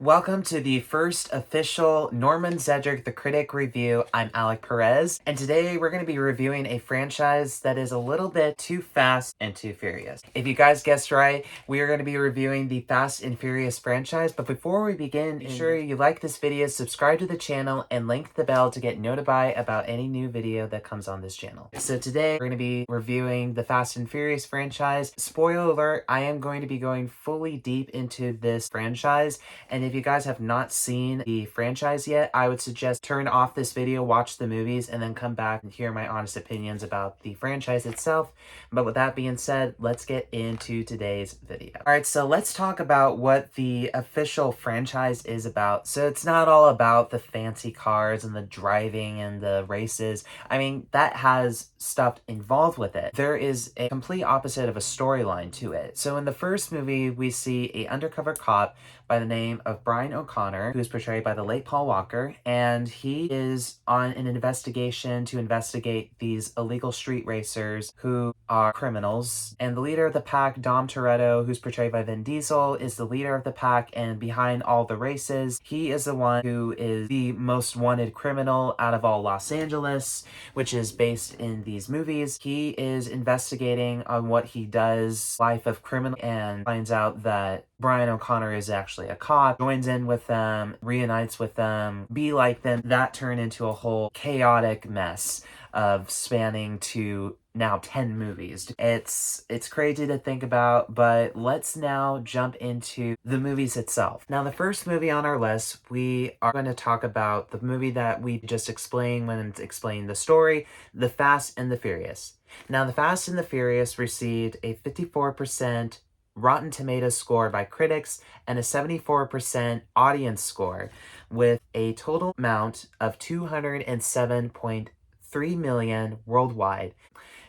Welcome to the first official Norman Zedrick the Critic review. I'm Alec Perez, and today we're going to be reviewing a franchise that is a little bit too fast and too furious. If you guys guessed right, we are going to be reviewing the Fast and Furious franchise, but before we begin, make sure you like this video, subscribe to the channel, and link the bell to get notified about any new video that comes on this channel. So today, we're going to be reviewing the Fast and Furious franchise. Spoiler alert, I am going to be going fully deep into this franchise, and if you guys have not seen the franchise yet, I would suggest turn off this video, watch the movies, and then come back and hear my honest opinions about the franchise itself. But with that being said, let's get into today's video. Alright, so let's talk about what the official franchise is about. So it's not all about the fancy cars and the driving and the races. I mean, that has stuff involved with it. There is a complete opposite of a storyline to it. So in the first movie, we see a undercover cop by the name of Brian O'Connor, who's portrayed by the late Paul Walker, and he is on an investigation to investigate these illegal street racers who are criminals. And the leader of the pack, Dom Toretto, who's portrayed by Vin Diesel, is the leader of the pack, and behind all the races, he is the one who is the most wanted criminal out of all Los Angeles, which is based in these movies. He is investigating on what he does, life of criminal, and finds out that Brian O'Connor is actually a cop, joins in with them, reunites with them, be like them. That turned into a whole chaotic mess of spanning to now 10 movies. It's crazy to think about, but let's now jump into the movies itself. Now, the first movie on our list, we are going to talk about the movie that we just explained when explaining the story, The Fast and the Furious. Now, The Fast and the Furious received a 54% Rotten Tomatoes score by critics and a 74% audience score, with a total amount of 207.3 million worldwide.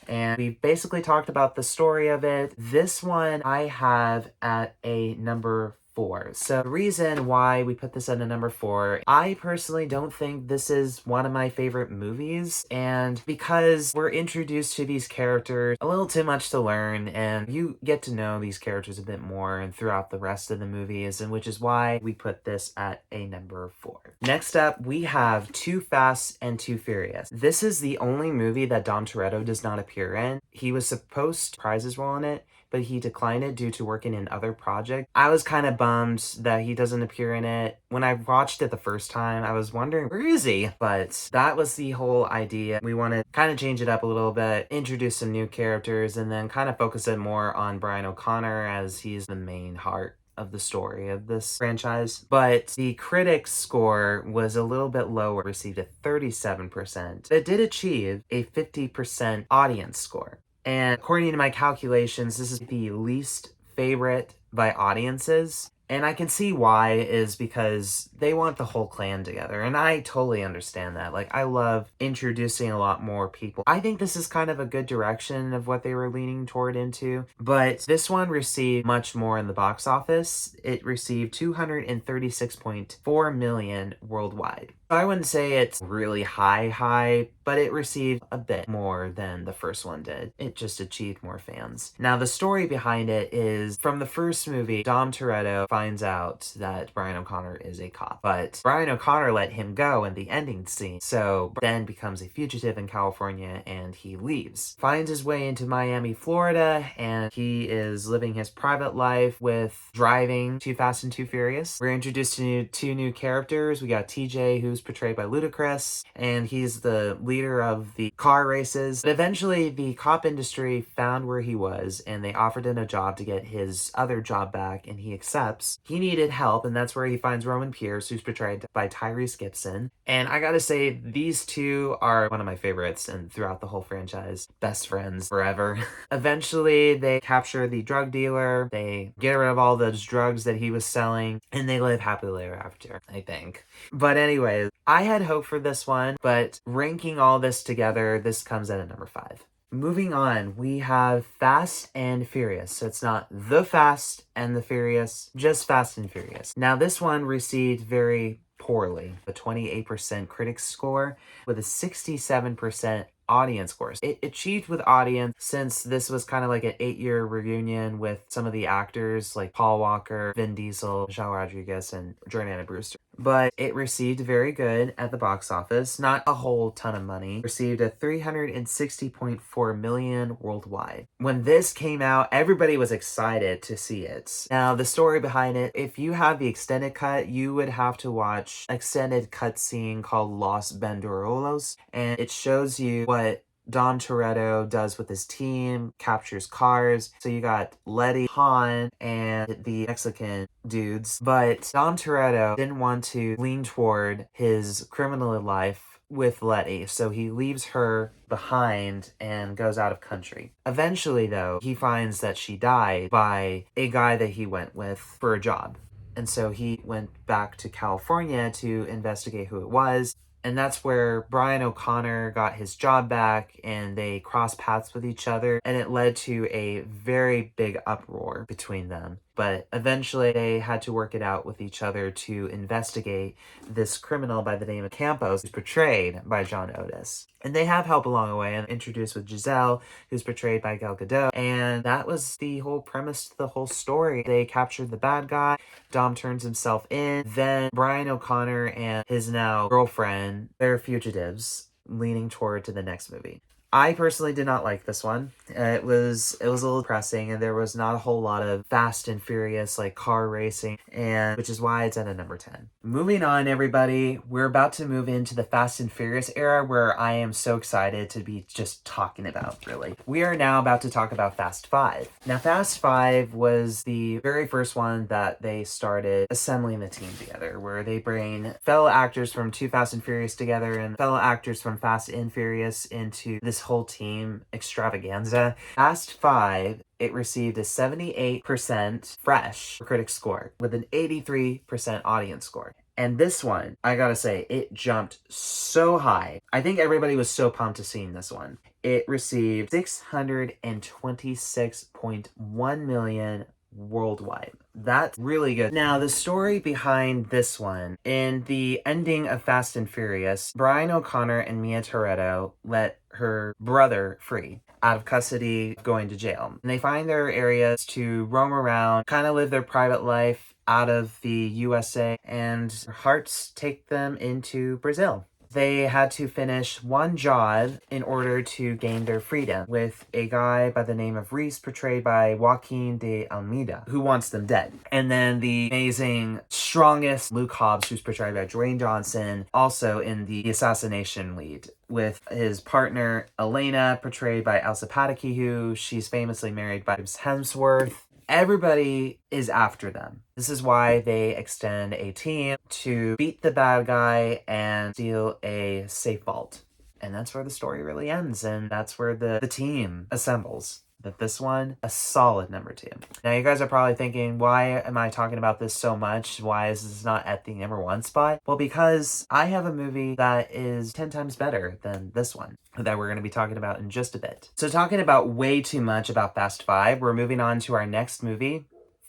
And we basically talked about the story of it. This one I have at a number 4. So the reason why we put this at a number 4, I personally don't think this is one of my favorite movies, and because we're introduced to these characters a little too much to learn, and you get to know these characters a bit more and throughout the rest of the movies, and which is why we put this at a number 4. Next up, we have Too Fast and Too Furious. This is the only movie that Dom Toretto does not appear in. He was supposed to prize his role in it, but he declined it due to working in other projects. I was kind of bummed that he doesn't appear in it. When I watched it the first time, I was wondering, where is he? But that was the whole idea. We want to kind of change it up a little bit, introduce some new characters, and then kind of focus it more on Brian O'Connor, as he's the main heart of the story of this franchise. But the critics score was a little bit lower, received a 37%. It did achieve a 50% audience score. And according to my calculations, this is the least favorite by audiences. And I can see why, is because they want the whole clan together. And I totally understand that. Like, I love introducing a lot more people. I think this is kind of a good direction of what they were leaning toward into. But this one received much more in the box office. It received 236.4 million worldwide. I wouldn't say it's really high, but it received a bit more than the first one did. It just achieved more fans. Now, the story behind it is, from the first movie, Dom Toretto finds out that Brian O'Connor is a cop, but Brian O'Connor let him go in the ending scene, so Ben becomes a fugitive in California and he leaves. Finds his way into Miami, Florida, and he is living his private life with driving Too Fast and Too Furious. We're introduced to two new characters. We got TJ, who's portrayed by Ludacris, and he's the leader of the car races. But eventually, the cop industry found where he was, and they offered him a job to get his other job back, and he accepts. He needed help, and that's where he finds Roman Pierce, who's portrayed by Tyrese Gibson. And I gotta say, these two are one of my favorites, and throughout the whole franchise, best friends forever. Eventually, they capture the drug dealer, they get rid of all those drugs that he was selling, and they live happily ever after, I think. But anyways, I had hope for this one, but ranking all this together, this comes in at number 5. Moving on, we have Fast and Furious. So it's not The Fast and the Furious, just Fast and Furious. Now, this one received very poorly, a 28% critics score with a 67% audience scores. It achieved with audience since this was kind of like an 8-year reunion with some of the actors like Paul Walker, Vin Diesel, Michelle Rodriguez, and Jordana Brewster. But it received very good at the box office, not a whole ton of money. Received a $360.4 million worldwide. When this came out, everybody was excited to see it. Now, the story behind it, if you have the extended cut, you would have to watch extended cutscene called Los Banderolos, and it shows you what Dom Toretto does with his team, captures cars. So you got Letty, Han, and the Mexican dudes. But Dom Toretto didn't want to lean toward his criminal life with Letty, so he leaves her behind and goes out of country. Eventually, though, he finds that she died by a guy that he went with for a job. And so he went back to California to investigate who it was. And that's where Brian O'Connor got his job back and they crossed paths with each other. And it led to a very big uproar between them. But eventually they had to work it out with each other to investigate this criminal by the name of Campos, who's portrayed by John Otis. And they have help along the way, and introduced with Giselle, who's portrayed by Gal Gadot. And that was the whole premise to the whole story. They captured the bad guy. Dom turns himself in. Then Brian O'Connor and his now girlfriend, they're fugitives, leaning toward to the next movie. I personally did not like this one. It was a little depressing, and there was not a whole lot of fast and furious like car racing, and which is why it's at a number 10. Moving on, everybody, we're about to move into the Fast and Furious era, where I am so excited to be just talking about, really. We are now about to talk about Fast 5. Now, Fast 5 was the very first one that they started assembling the team together, where they bring fellow actors from Too Fast and Furious together and fellow actors from Fast and Furious into this whole team extravaganza. Fast 5, it received a 78% fresh critic score with an 83% audience score. And this one, I gotta say, it jumped so high. I think everybody was so pumped to seeing this one. It received 626.1 million worldwide. That's really good. Now, the story behind this one, in the ending of Fast and Furious, Brian O'Connor and Mia Toretto let her brother free out of custody, going to jail. And they find their areas to roam around, kind of live their private life out of the USA, and their hearts take them into Brazil. They had to finish one job in order to gain their freedom with a guy by the name of Reese, portrayed by Joaquin de Almeida, who wants them dead. And then the amazing, strongest Luke Hobbs, who's portrayed by Dwayne Johnson, also in the assassination lead, with his partner Elena, portrayed by Elsa Pataky, who she's famously married by Hemsworth. Everybody is after them. This is why they extend a team to beat the bad guy and steal a safe vault. And that's where the story really ends, and that's where the team assembles. But this one, a solid number 2. Now, you guys are probably thinking, why am I talking about this so much? Why is this not at the number 1 spot? Well, because I have a movie that is 10 times better than this one that we're going to be talking about in just a bit. So, talking about way too much about Fast 5, we're moving on to our next movie,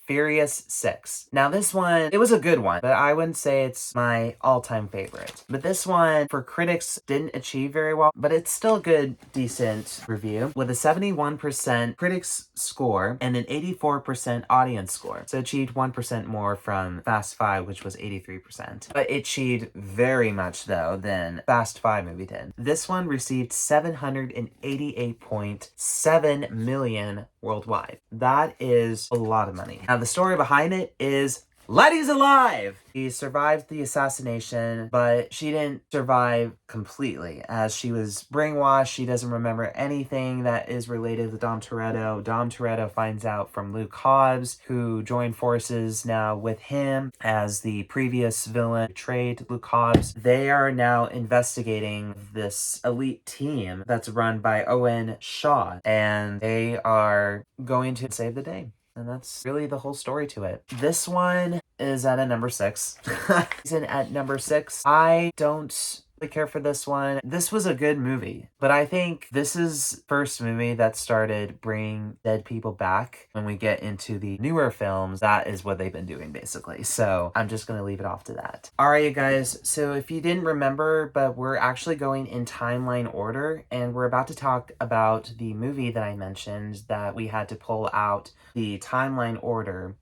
Furious 6. Now, this one, it was a good one, but I wouldn't say it's my all-time favorite. But this one, for critics, didn't achieve very well, but it's still a good, decent review with a 71% critics score and an 84% audience score. So it achieved 1% more from Fast 5, which was 83%. But it achieved very much, though, than Fast 5 movie did. This one received 788.7 million worldwide. That is a lot of money. Now, the story behind it is Letty's alive! She survived the assassination, but she didn't survive completely. As she was brainwashed, she doesn't remember anything that is related to Dom Toretto. Dom Toretto finds out from Luke Hobbs, who joined forces now with him as the previous villain betrayed Luke Hobbs. They are now investigating this elite team that's run by Owen Shaw, and they are going to save the day. And that's really the whole story to it. This one is at a number 6. At number 6, I don't care for this one. This was a good movie, but I think this is first movie that started bringing dead people back. When we get into the newer films, that is what they've been doing basically. So I'm just gonna leave it off to that. All right, you guys. So if you didn't remember, but we're actually going in timeline order, and we're about to talk about the movie that I mentioned that we had to pull out the timeline order.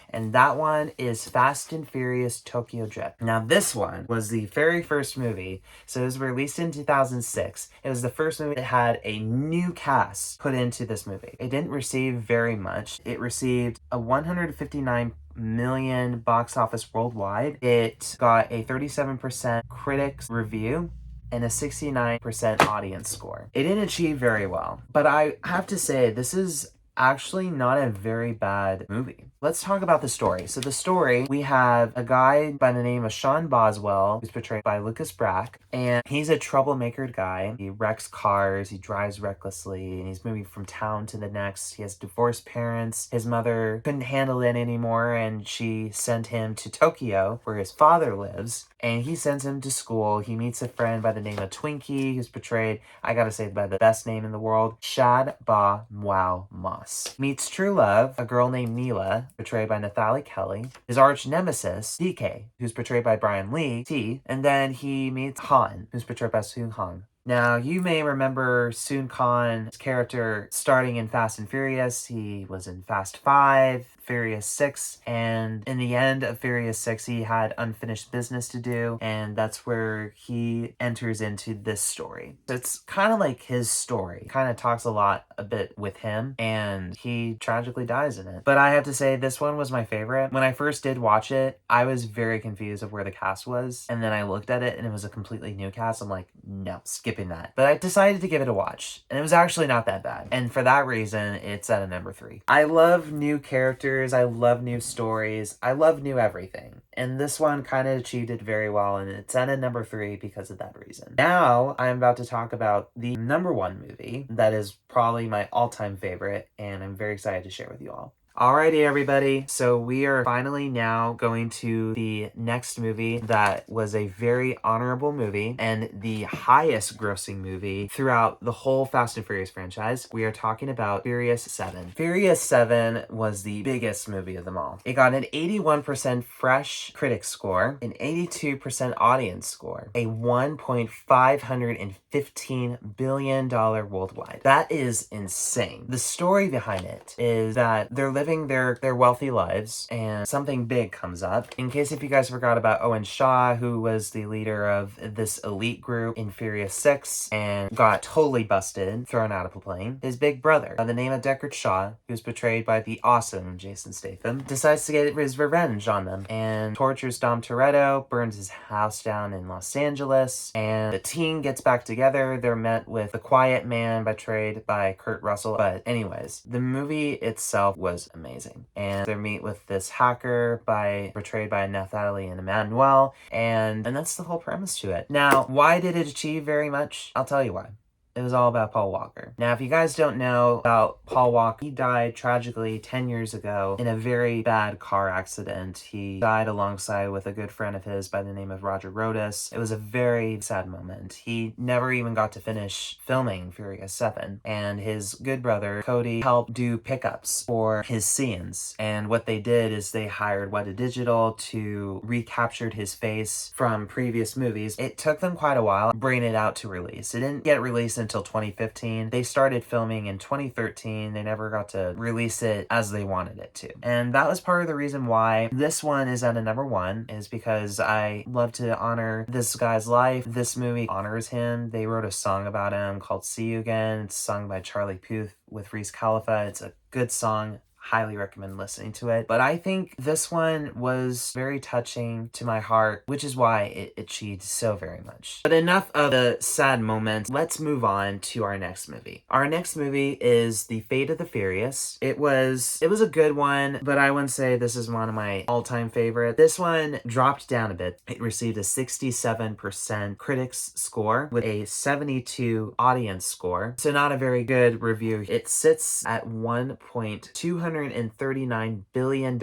And that one is Fast and Furious Tokyo Drift. Now, this one was the very first movie. So it was released in 2006. It was the first movie that had a new cast put into this movie. It didn't receive very much. It received a 159 million box office worldwide. It got a 37% critics review and a 69% audience score. It didn't achieve very well, but I have to say, this is actually not a very bad movie. Let's talk about the story. So the story, we have a guy by the name of Sean Boswell, who's portrayed by Lucas Brack, and he's a troublemaker guy. He wrecks cars, he drives recklessly, and he's moving from town to the next. He has divorced parents. His mother couldn't handle it anymore, and she sent him to Tokyo, where his father lives, and he sends him to school. He meets a friend by the name of Twinkie, who's portrayed, I gotta say, by the best name in the world, Shad Ba Wow Moss. Meets true love, a girl named Neela, portrayed by Nathalie Kelly. His arch nemesis, DK, who's portrayed by Brian Lee, T. And then he meets Han, who's portrayed by Soon Hong. Now, you may remember Soon Khan's character starting in Fast and Furious. He was in Fast 5, Furious 6, and in the end of Furious 6, he had unfinished business to do, and that's where he enters into this story. So it's kind of like his story. Kind of talks a bit with him, and he tragically dies in it. But I have to say, this one was my favorite. When I first did watch it, I was very confused of where the cast was, and then I looked at it, and it was a completely new cast. I'm like, no, skip that. But I decided to give it a watch, and it was actually not that bad. And for that reason, it's at a number 3. I love new characters. I love new stories. I love new everything. And this one kind of achieved it very well, and it's at a number 3 because of that reason. Now, I'm about to talk about the number 1 movie that is probably my all-time favorite, and I'm very excited to share with you all. Alrighty, everybody. So we are finally now going to the next movie that was a very honorable movie and the highest grossing movie throughout the whole Fast and Furious franchise. We are talking about Furious 7. Furious 7 was the biggest movie of them all. It got an 81% fresh critic score, an 82% audience score, a $1.515 billion worldwide. That is insane. The story behind it is that they're living their wealthy lives, and something big comes up. In case if you guys forgot about Owen Shaw, who was the leader of this elite group in Furious 6 and got totally busted, thrown out of a plane, his big brother, by the name of Deckard Shaw, who's portrayed by the awesome Jason Statham, decides to get his revenge on them and tortures Dom Toretto, burns his house down in Los Angeles, and the team gets back together. They're met with the quiet man portrayed by Kurt Russell. But anyways, the movie itself was amazing. And they meet with this hacker portrayed by Nathalie and Emmanuel, and that's the whole premise to it. Now, why did it achieve very much? I'll tell you why. It was all about Paul Walker. Now, if you guys don't know about Paul Walker, he died tragically 10 years ago in a very bad car accident. He died alongside with a good friend of his by the name of Roger Rodas. It was a very sad moment. He never even got to finish filming Furious 7, and his good brother, Cody, helped do pickups for his scenes. And what they did is they hired Weta Digital to recapture his face from previous movies. It took them quite a while bringing it out to release. It didn't get released until 2015. They started filming in 2013. They never got to release it as they wanted it to. And that was part of the reason why this one is at a number 1, is because I love to honor this guy's life. This movie honors him. They wrote a song about him called See You Again. It's sung by Charlie Puth with Reese Khalifa. It's a good song. Highly recommend listening to it. But I think this one was very touching to my heart, which is why it achieved so very much. But enough of the sad moments. Let's move on to our next movie. Our next movie is The Fate of the Furious. It was a good one, but I wouldn't say this is one of my all-time favorite. This one dropped down a bit. It received a 67% critics score with a 72 audience score. So not a very good review. It sits at 1.2 $239 billion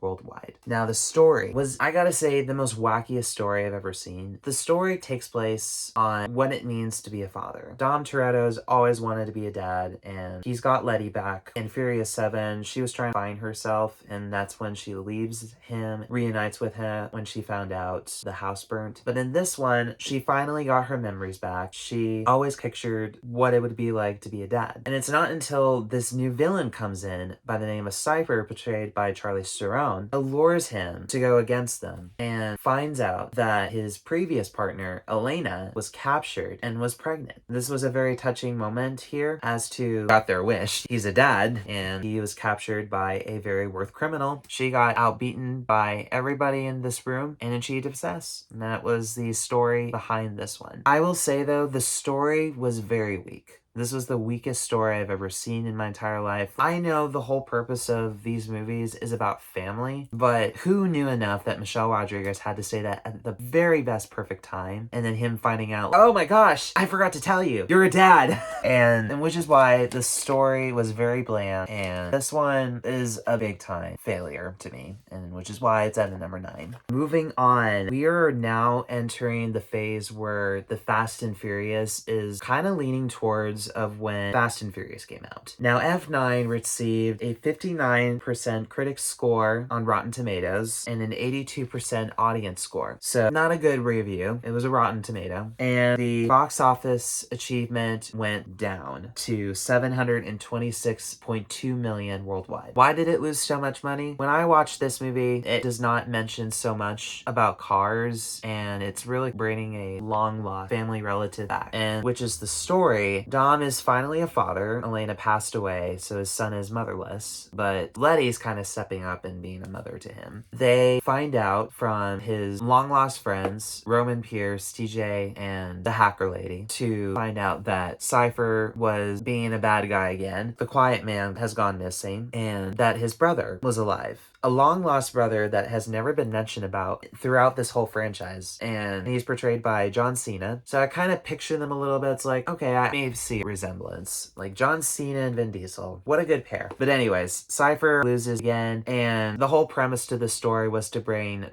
worldwide. Now, the story was, I gotta say, the most wackiest story I've ever seen. The story takes place on what it means to be a father. Dom Toretto's always wanted to be a dad, and he's got Letty back. In Furious 7, she was trying to find herself, and that's when she leaves him, reunites with him when she found out the house burnt. But in this one, she finally got her memories back. She always pictured what it would be like to be a dad. And it's not until this new villain comes in by the name of Cypher, portrayed by Charlize Theron, allures him to go against them and finds out that his previous partner, Elena, was captured and was pregnant. This was a very touching moment here as to got their wish. He's a dad and he was captured by a very worth criminal. She got outbeaten by everybody in this room and achieved success. And that was the story behind this one. I will say though, the story was very weak. This was the weakest story I've ever seen in my entire life. I know the whole purpose of these movies is about family, but who knew enough that Michelle Rodriguez had to say that at the very best perfect time, and then him finding out, oh my gosh, I forgot to tell you, you're a dad. and which is why the story was very bland, and this one is a big time failure to me, and which is why it's at a number 9. Moving on, we are now entering the phase where the Fast and Furious is kind of leaning towards of when Fast and Furious came out. Now, F9 received a 59% critic score on Rotten Tomatoes and an 82% audience score. So not a good review. It was a Rotten Tomato. And the box office achievement went down to $726.2 million worldwide. Why did it lose so much money? When I watched this movie, it does not mention so much about cars, and it's really bringing a long lost family relative back, and which is the story. Dom is finally a father. Elena passed away, so his son is motherless, but Letty's kind of stepping up and being a mother to him. They find out from his long-lost friends, Roman Pierce, TJ, and the hacker lady, to find out that Cypher was being a bad guy again. The quiet man has gone missing, and that his brother was alive. A long-lost brother that has never been mentioned about throughout this whole franchise, and he's portrayed by John Cena. So I kind of picture them a little bit. It's like, okay, I may see a resemblance. Like John Cena and Vin Diesel. What a good pair. But anyways, Cypher loses again, and the whole premise to the story was to bring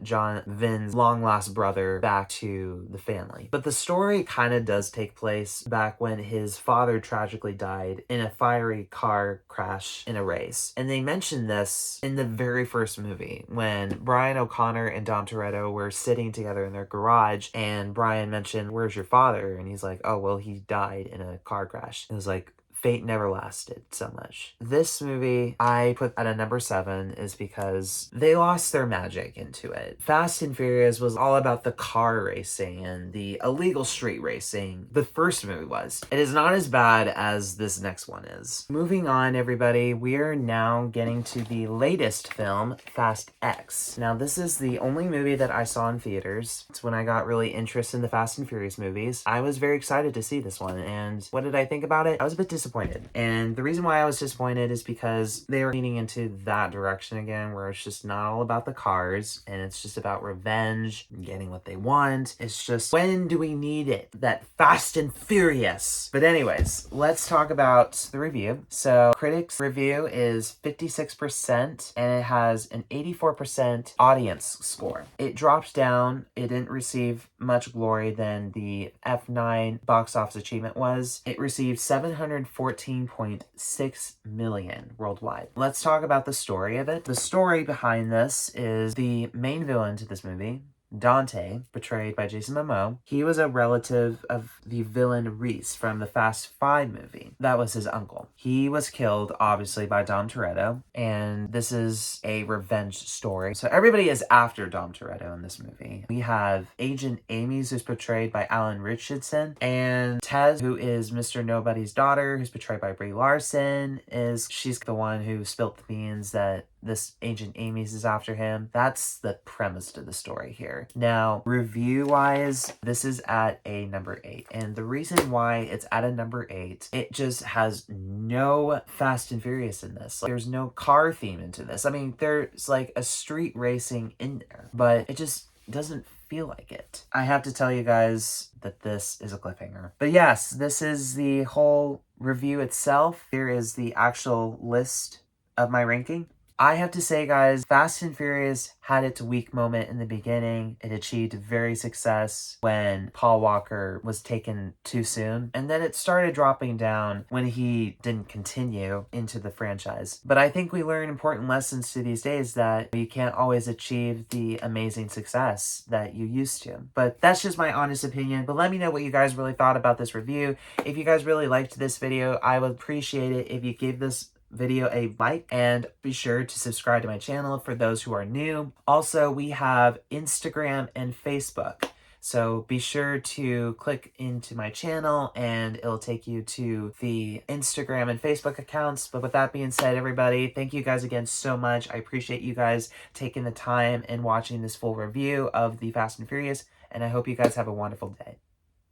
Vin's long-lost brother back to the family. But the story kind of does take place back when his father tragically died in a fiery car crash in a race. And they mentioned this in the very first movie when Brian O'Connor and Dom Toretto were sitting together in their garage, and Brian mentioned, where's your father? And he's like, oh, well, he died in a car crash. It was like, fate never lasted so much. This movie I put at a number 7 is because they lost their magic into it. Fast and Furious was all about the car racing and the illegal street racing. The first movie was. It is not as bad as this next one is. Moving on, everybody, we are now getting to the latest film, Fast X. Now, this is the only movie that I saw in theaters. It's when I got really interested in the Fast and Furious movies. I was very excited to see this one, and what did I think about it? I was a bit disappointed. And the reason why I was disappointed is because they were leaning into that direction again, where it's just not all about the cars and it's just about revenge and getting what they want. It's just, when do we need it? That Fast and Furious. But anyways, let's talk about the review. So critics' review is 56% and it has an 84% audience score. It dropped down. It didn't receive much glory than the F9 box office achievement was. It received 714.6 million worldwide. Let's talk about the story of it. The story behind this is the main villain to this movie, Dante, portrayed by Jason Momoa. He was a relative of the villain Reese from the Fast 5 movie. That was his uncle. He was killed, obviously, by Dom Toretto, and this is a revenge story. So everybody is after Dom Toretto in this movie. We have Agent Amy's, who's portrayed by Alan Richardson, and Tez, who is Mr. Nobody's daughter, who's portrayed by Brie Larson. She's the one who spilt the beans that this Agent Amy's is after him. That's the premise to the story here. Now, review-wise, this is at a number 8. And the reason why it's at a number 8, it just has no Fast and Furious in this. Like, there's no car theme into this. I mean, there's like a street racing in there, but it just doesn't feel like it. I have to tell you guys that this is a cliffhanger. But yes, this is the whole review itself. Here is the actual list of my ranking. I have to say, guys, Fast and Furious had its weak moment in the beginning. It achieved very success when Paul Walker was taken too soon, and then it started dropping down when he didn't continue into the franchise. But I think we learn important lessons to these days that you can't always achieve the amazing success that you used to. But that's just my honest opinion. But let me know what you guys really thought about this review. If you guys really liked this video, I would appreciate it if you gave this video a like, and be sure to subscribe to my channel for those who are new. Also, we have Instagram and Facebook, so be sure to click into my channel and it'll take you to the Instagram and Facebook accounts. But with that being said, everybody, thank you guys again so much. I appreciate you guys taking the time and watching this full review of the Fast and Furious, and I hope you guys have a wonderful day.